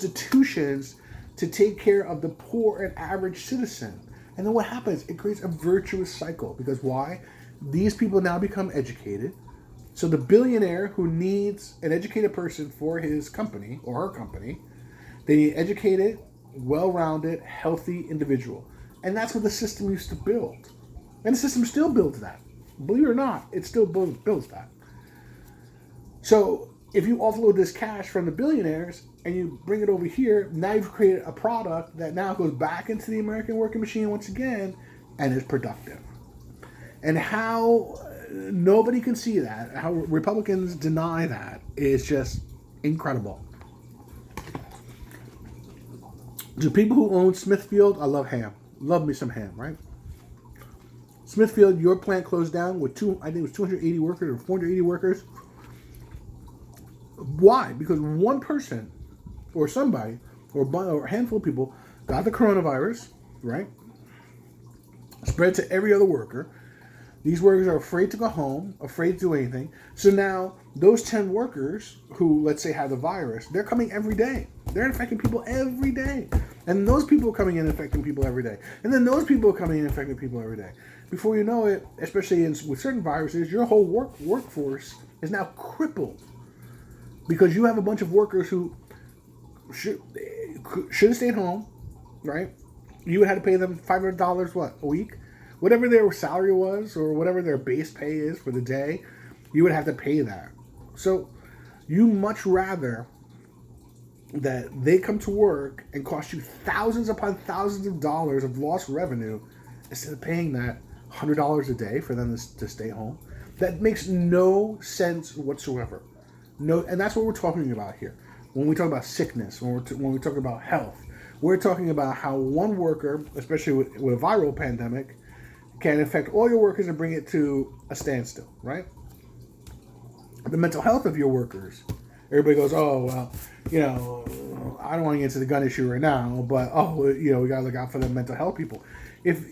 institutions to take care of the poor and average citizen. And then what happens? It creates a virtuous cycle. Because why? These people now become educated. So the billionaire who needs an educated person for his company or her company, they need educated, well-rounded, healthy individual. And that's what the system used to build. And the system still builds that. Believe it or not, it still builds that. So if you offload this cash from the billionaires and you bring it over here, now you've created a product that now goes back into the American working machine once again and is productive. And how nobody can see that, how Republicans deny that, is just incredible. The people who own Smithfield, I love ham. Love me some ham, right? Smithfield, your plant closed down with I think it was 280 workers or 480 workers. Why? Because one person or somebody or a handful of people got the coronavirus, right? Spread to every other worker. These workers are afraid to go home, afraid to do anything. So now those 10 workers who, let's say, have the virus, they're coming every day. They're infecting people every day. And those people are coming in infecting people every day. And then those people are coming in infecting people every day. Before you know it, especially with certain viruses, your whole workforce is now crippled. Because you have a bunch of workers who should have stayed home, right? You would have to pay them $500, a week? Whatever their salary was or whatever their base pay is for the day, you would have to pay that. So you much rather that they come to work and cost you thousands upon thousands of dollars of lost revenue instead of paying that $100 a day for them to stay home. That makes no sense whatsoever. No, and that's what we're talking about here. When we talk about sickness, when we talk about health, we're talking about how one worker, especially with a viral pandemic, can affect all your workers and bring it to a standstill, right? The mental health of your workers. Everybody goes, oh, well, I don't want to get into the gun issue right now, but, we got to look out for the mental health people. If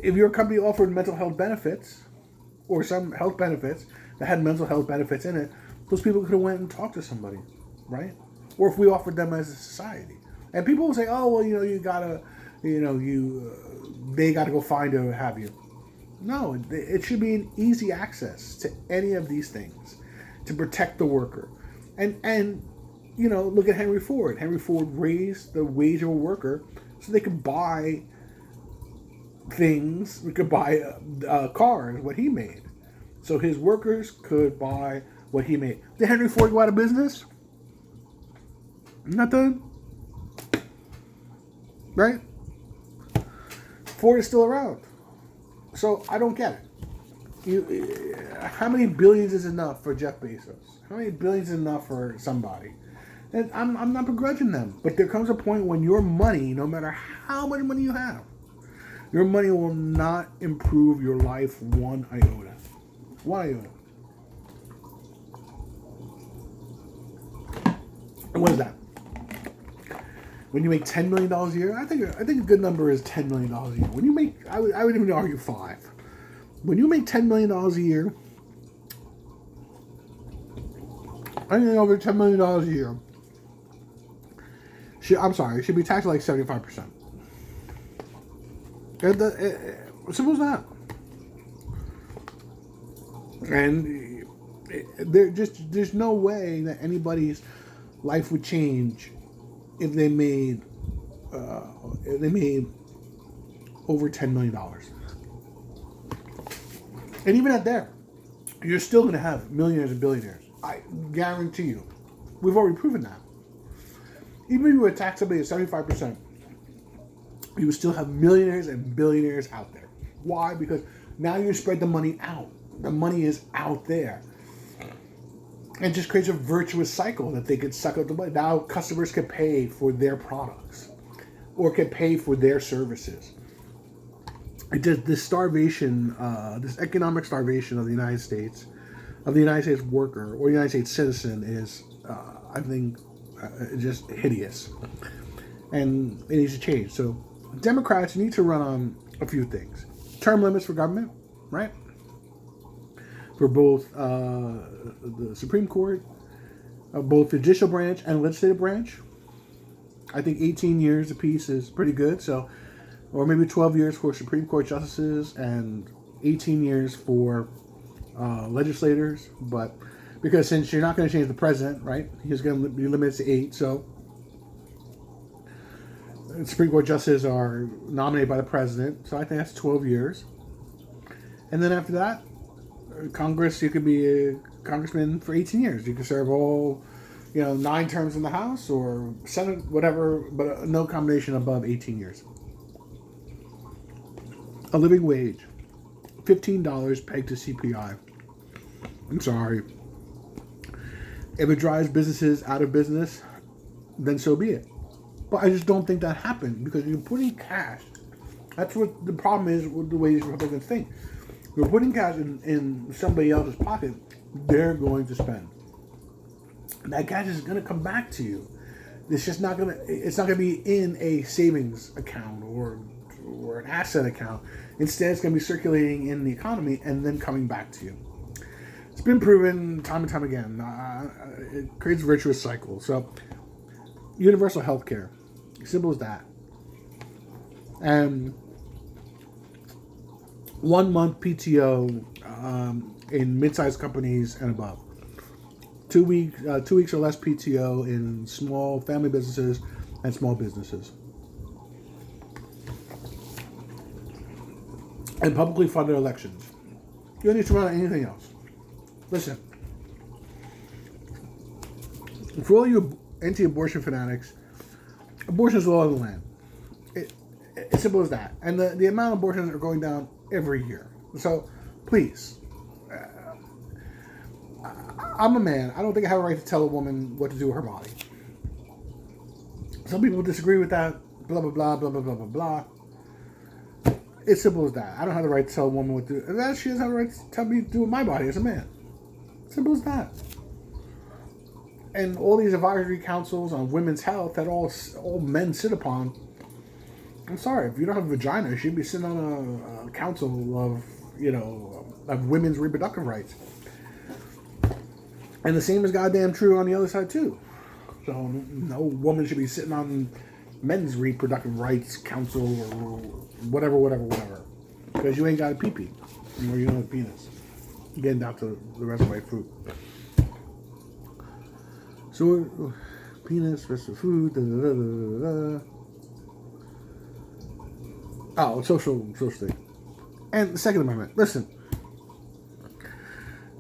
your company offered mental health benefits or some health benefits that had mental health benefits in it, those people could have went and talked to somebody, right? Or if we offered them as a society. And people will say, oh, well, you got to, they got to go find or have you. No, it should be an easy access to any of these things to protect the worker. And look at Henry Ford. Henry Ford raised the wage of a worker so they could buy things. We could buy cars, what he made. So his workers could buy what he made. Did Henry Ford go out of business? Nothing. Right? Ford is still around. So I don't get it. How many billions is enough for Jeff Bezos? How many billions is enough for somebody? And I'm not begrudging them. But there comes a point when your money, no matter how much money you have, your money will not improve your life one iota. One iota. And what is that? When you make $10 million a year, I think a good number is $10 million a year. When you make, I would even argue 5. When you make $10 million a year, anything over $10 million a year, it should be taxed like 75%. Simple as that. And there's no way that anybody's life would change if they made over $10 million. And even at there, you're still going to have millionaires and billionaires. I guarantee you. We've already proven that. Even if you were to tax somebody at 75%, you would still have millionaires and billionaires out there. Why? Because now you spread the money out. The money is out there. And it just creates a virtuous cycle that they could suck up the money. Now customers can pay for their products or can pay for their services. It just, this starvation, this economic starvation of the United States worker or United States citizen is, I think, just hideous. And it needs to change. So Democrats need to run on a few things. Term limits for government, right? For both the Supreme Court, both the judicial branch and legislative branch. I think 18 years apiece is pretty good. So, or maybe 12 years for Supreme Court justices and 18 years for legislators. But because since you're not going to change the president, right? He's going to be limited to 8. So, Supreme Court justices are nominated by the president. So I think that's 12 years. And then after that, Congress, you could be a congressman for 18 years. You could serve all, 9 terms in the House or Senate, whatever, but no combination above 18 years. A living wage, $15 pegged to CPI. I'm sorry. If it drives businesses out of business, then so be it. But I just don't think that happened because you're putting cash. That's what the problem is with the way these Republicans think. You're putting cash in somebody else's pocket, they're going to spend. That cash is going to come back to you. It's not going to be in a savings account or an asset account. Instead, it's going to be circulating in the economy and then coming back to you. It's been proven time and time again. It creates a virtuous cycle. So, universal health care. Simple as that. And 1 month PTO in mid-sized companies and above. 2 weeks or less PTO in small family businesses and small businesses. And publicly funded elections. You don't need to run on anything else. Listen. For all you anti-abortion fanatics, abortion is law of the land. It's simple as that. And the amount of abortions are going down every year. So, please. I'm a man. I don't think I have a right to tell a woman what to do with her body. Some people disagree with that. Blah, blah, blah, blah, blah, blah, blah, blah. It's simple as that. I don't have the right to tell a woman what to do. And that she doesn't have the right to tell me to do with my body as a man. Simple as that. And all these advisory councils on women's health that all men sit upon. I'm sorry, if you don't have a vagina, you should be sitting on a council of women's reproductive rights. And the same is goddamn true on the other side too. So no woman should be sitting on men's reproductive rights council or whatever. Because you ain't got a pee-pee. Or you don't have a penis. Getting down to the rest of my food. So, penis, rest of food, Oh, social thing. And the Second Amendment. Listen.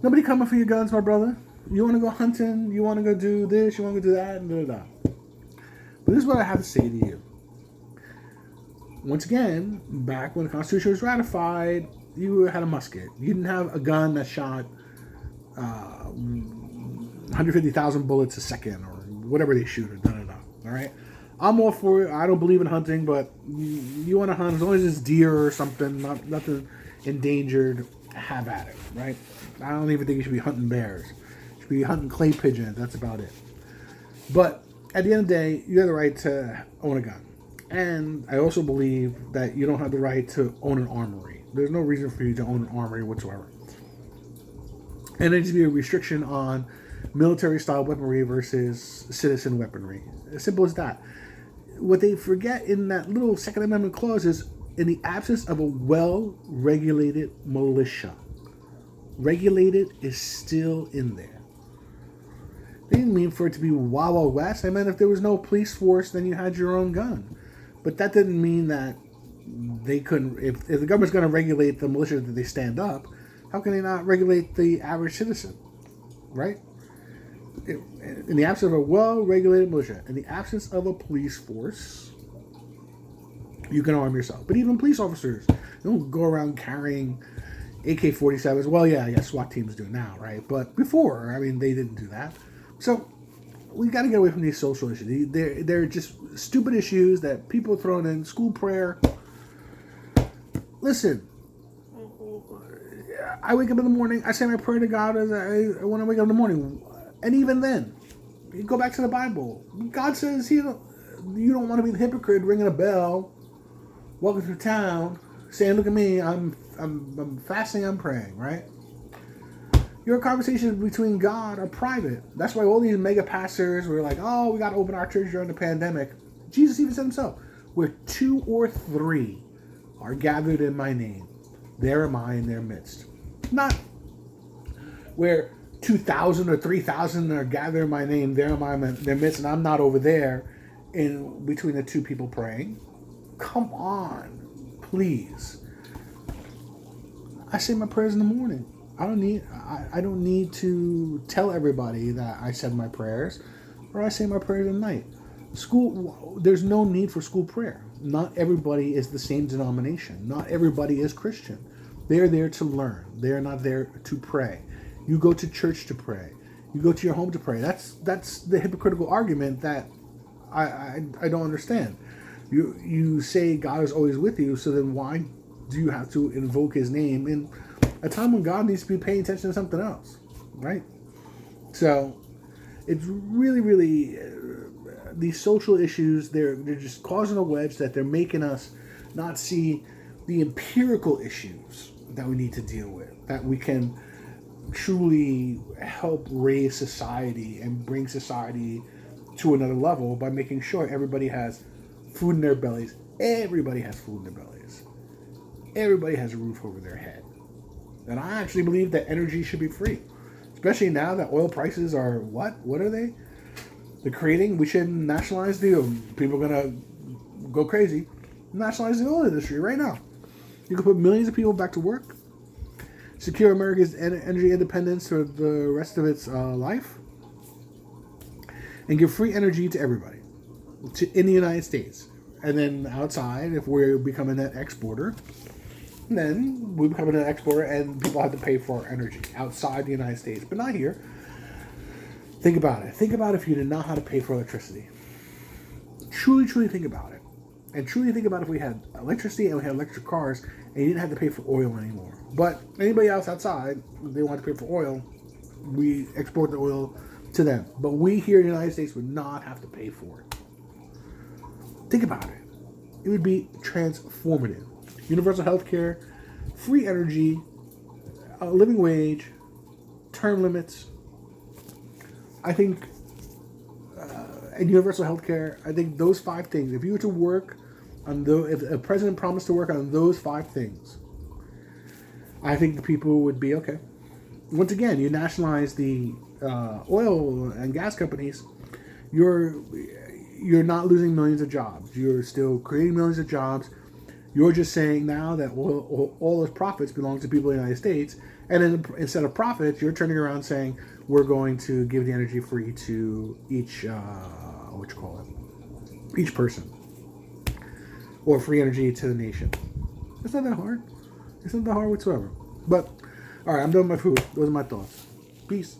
Nobody coming for your guns, my brother. You want to go hunting, you want to go do this, you want to go do that, and da. But this is what I have to say to you. Once again, back when the Constitution was ratified, you had a musket. You didn't have a gun that shot 150,000 bullets a second or whatever they shoot. All right? I'm all for it. I don't believe in hunting, but you want to hunt, as long as it's deer or something, nothing endangered, have at it, right? I don't even think you should be hunting bears. You should be hunting clay pigeons. That's about it. But at the end of the day, you have the right to own a gun. And I also believe that you don't have the right to own an armory. There's no reason for you to own an armory whatsoever. And there needs to be a restriction on military-style weaponry versus citizen weaponry. As simple as that. What they forget in that little Second Amendment clause is in the absence of a well-regulated militia. Regulated is still in there. They didn't mean for it to be Wild Wild West. I meant if there was no police force, then you had your own gun. But that didn't mean that they couldn't... If the government's going to regulate the militia that they stand up, how can they not regulate the average citizen? Right? In the absence of a well-regulated militia, in the absence of a police force, you can arm yourself. But even police officers don't go around carrying AK-47s. Well, yeah, SWAT teams do now, right? But before, they didn't do that. So we got to get away from these social issues. They're just stupid issues that people are throwing in. School prayer. Listen, I wake up in the morning. I say my prayer to God when I wake up in the morning. And even then, you go back to the Bible. God says you don't want to be the hypocrite ringing a bell, walking through town, saying, "Look at me, I'm fasting, I'm praying." Right? Your conversations between God are private. That's why all these mega pastors were like, "Oh, we got to open our church during the pandemic." Jesus even said himself, where 2 or 3 are gathered in my name, there am I in their midst. Not where 2,000 or 3,000 are gathered in my name, there am I in their midst, and I'm not over there in between the 2 people praying. Come on, please. I say my prayers in the morning. I don't need to tell everybody that I said my prayers, or I say my prayers at night. There's no need for school prayer. Not everybody is the same denomination. Not everybody is Christian. They're there to learn. They're not there to pray. You go to church to pray. You go to your home to pray. That's the hypocritical argument that I don't understand. You say God is always with you, so then why do you have to invoke his name in a time when God needs to be paying attention to something else, right? So it's really, really these social issues, they're just causing a wedge that they're making us not see the empirical issues that we need to deal with, that we can truly help raise society and bring society to another level by making sure everybody has food in their bellies. Everybody has food in their bellies. Everybody has a roof over their head. And I actually believe that energy should be free. Especially now that oil prices are what? What are they? They're creating, we should nationalize the oil. People are going to go crazy. Nationalize the oil industry right now. You can put millions of people back to work. Secure America's energy independence for the rest of its life. And give free energy to everybody in the United States. And then outside, if we become a net exporter, then we become a net exporter and people have to pay for our energy outside the United States, but not here. Think about it. Think about if you did not have to pay for electricity. Truly, truly think about it. And truly think about if we had electricity and we had electric cars and you didn't have to pay for oil anymore. But anybody else outside, they want to pay for oil, we export the oil to them. But we here in the United States would not have to pay for it. Think about it. It would be transformative. Universal health care, free energy, a living wage, term limits. I think, and universal health care, I think those 5 things, if you were to work on if a president promised to work on those 5 things, I think the people would be okay. Once again, you nationalize the oil and gas companies, you're not losing millions of jobs. You're still creating millions of jobs. You're just saying now that all those profits belong to people in the United States, and then instead of profits, you're turning around saying we're going to give the energy free to each each person, or free energy to the nation. It's not that hard. It's not that hard whatsoever. But all right, I'm done with my food. Those are my thoughts. Peace.